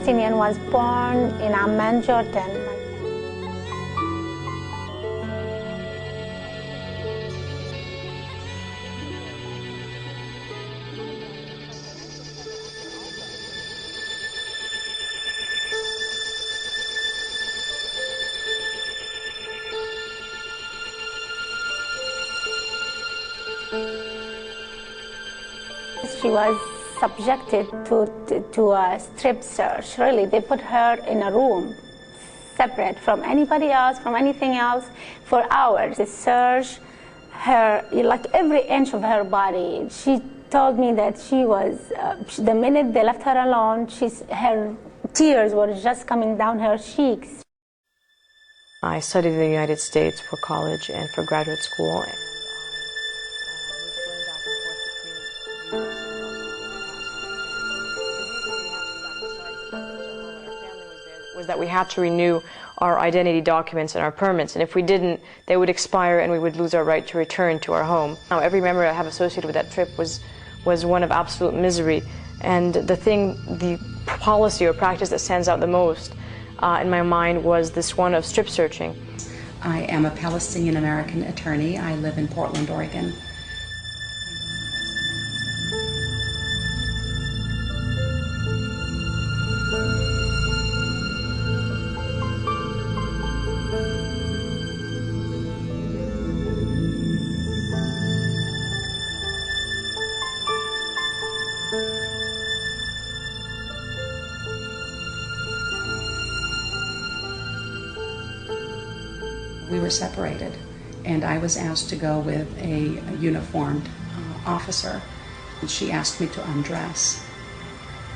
Palestinian, was born in Amman, Jordan. She was subjected to a strip search. Really, they put her in a room separate from anybody else, from anything else, for hours. They searched her, like every inch of her body. She told me that she was, the minute they left her alone, her tears were just coming down her cheeks. I studied in the United States for college and for graduate school. Was that we had to renew our identity documents and our permits, and if we didn't, they would expire and we would lose our right to return to our home. Now, every memory I have associated with that trip was one of absolute misery, and the policy or practice that stands out the most in my mind was this one of strip searching. I am a Palestinian-American attorney. I live in Portland, Oregon. We were separated, and I was asked to go with a uniformed officer. She asked me to undress,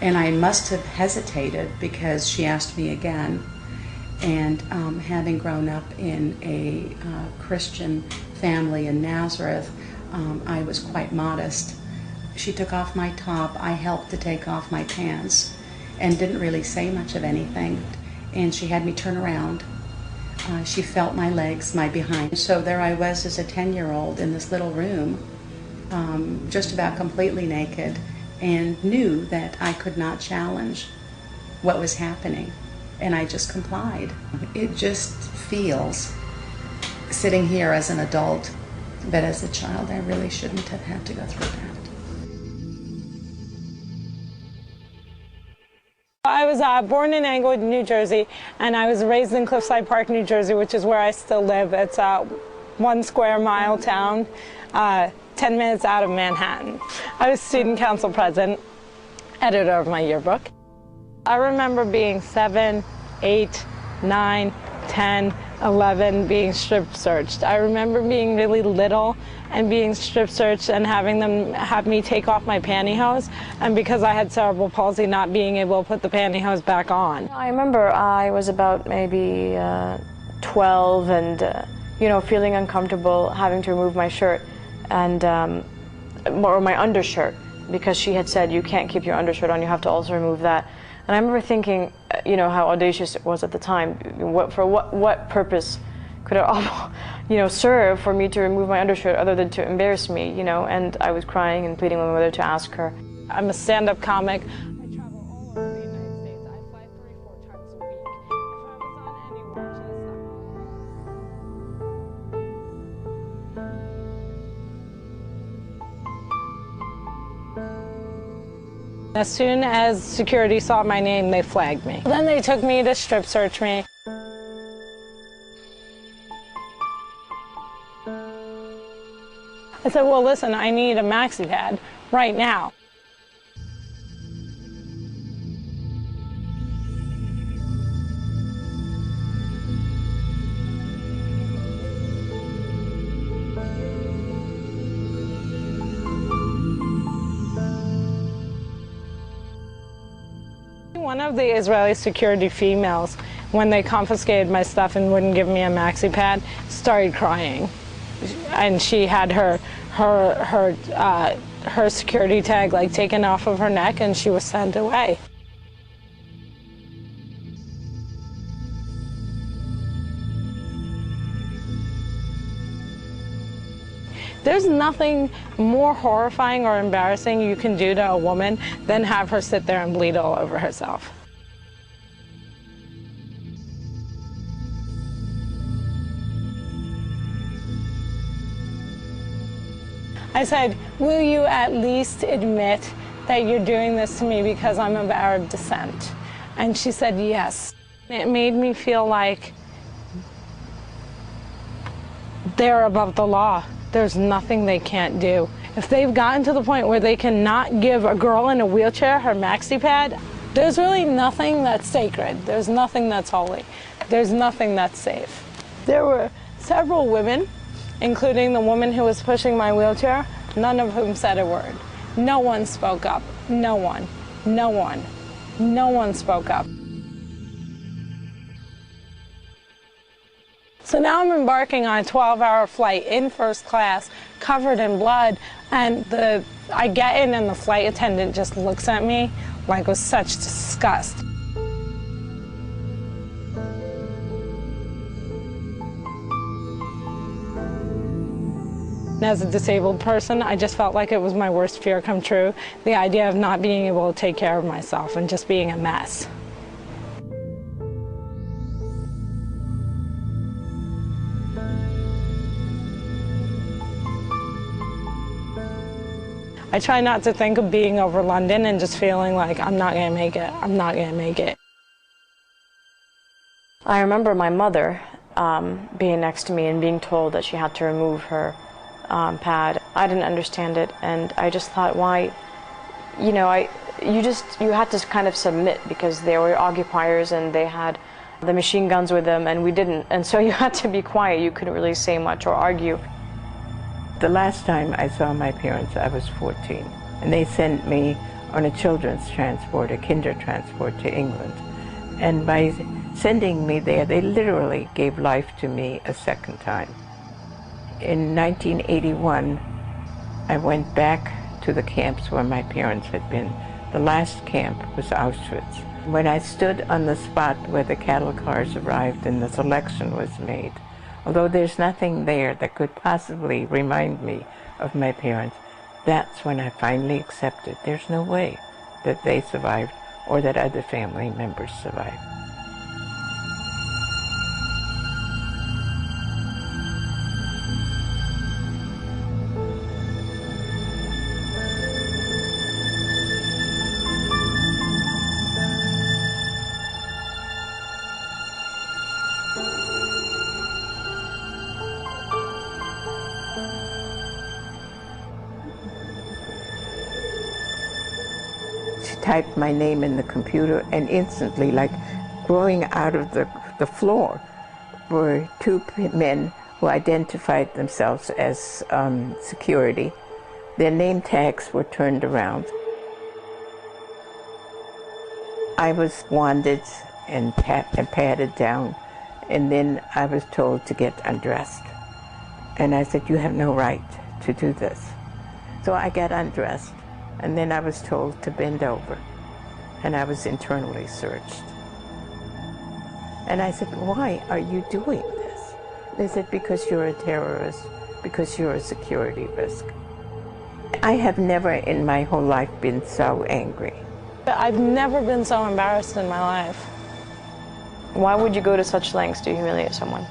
and I must have hesitated because she asked me again. And having grown up in a Christian family in Nazareth, I was quite modest. She took off my top, I helped to take off my pants, and didn't really say much of anything. And she had me turn around. She felt my legs, my behind. So there I was as a 10-year-old in this little room, just about completely naked, and knew that I could not challenge what was happening. And I just complied. It just feels, sitting here as an adult, that as a child I really shouldn't have had to go through that. I was born in Englewood, New Jersey, and I was raised in Cliffside Park, New Jersey, which is where I still live. It's a 1 square mile town, 10 minutes out of Manhattan. I was student council president, editor of my yearbook. I remember being 7, 8, 9, 10, 11, being strip searched. I remember being really little and being strip searched and having them have me take off my pantyhose, and because I had cerebral palsy, not being able to put the pantyhose back on. I remember I was about maybe 12 and feeling uncomfortable, having to remove my shirt and or my undershirt, because she had said you can't keep your undershirt on, you have to also remove that. And I remember thinking, how audacious it was at the time. For what purpose could it serve for me to remove my undershirt other than to embarrass me, And I was crying and pleading with my mother to ask her. I'm a stand-up comic. I travel all over the United States. I fly 3-4 times a week. If I was on any watch list, as soon as security saw my name, they flagged me. Then they took me to strip search me. I said, well, listen, I need a maxi pad right now. One of the Israeli security females, when they confiscated my stuff and wouldn't give me a maxi pad, started crying. And she had her security tag taken off of her neck, and she was sent away. There's nothing more horrifying or embarrassing you can do to a woman than have her sit there and bleed all over herself. I said, will you at least admit that you're doing this to me because I'm of Arab descent? And she said, yes. It made me feel like they're above the law. There's nothing they can't do. If they've gotten to the point where they cannot give a girl in a wheelchair her maxi pad, there's really nothing that's sacred. There's nothing that's holy. There's nothing that's safe. There were several women, including the woman who was pushing my wheelchair, none of whom said a word. No one spoke up. No one. No one. No one spoke up. So now I'm embarking on a 12-hour flight in first class, covered in blood, and I get in and the flight attendant just looks at me like with such disgust. As a disabled person, I just felt like it was my worst fear come true, the idea of not being able to take care of myself and just being a mess. I try not to think of being over London and just feeling like I'm not going to make it, I'm not going to make it. I remember my mother being next to me and being told that she had to remove her pad. I didn't understand it, and I just thought, why, you know, you had to kind of submit because they were occupiers and they had the machine guns with them and we didn't, and so you had to be quiet. You couldn't really say much or argue. The last time I saw my parents, I was 14, and they sent me on a children's transport, a kinder transport to England. And by sending me there, they literally gave life to me a second time. In 1981, I went back to the camps where my parents had been. The last camp was Auschwitz. When I stood on the spot where the cattle cars arrived and the selection was made, although there's nothing there that could possibly remind me of my parents, that's when I finally accepted there's no way that they survived or that other family members survived. She typed my name in the computer, and instantly, like growing out of the floor, were two men who identified themselves as security. Their name tags were turned around. I was wanded and patted down, and then I was told to get undressed. And I said, you have no right to do this. So I got undressed. And then I was told to bend over, and I was internally searched. And I said, why are you doing this? They said, because you're a terrorist, because you're a security risk. I have never in my whole life been so angry. I've never been so embarrassed in my life. Why would you go to such lengths to humiliate someone?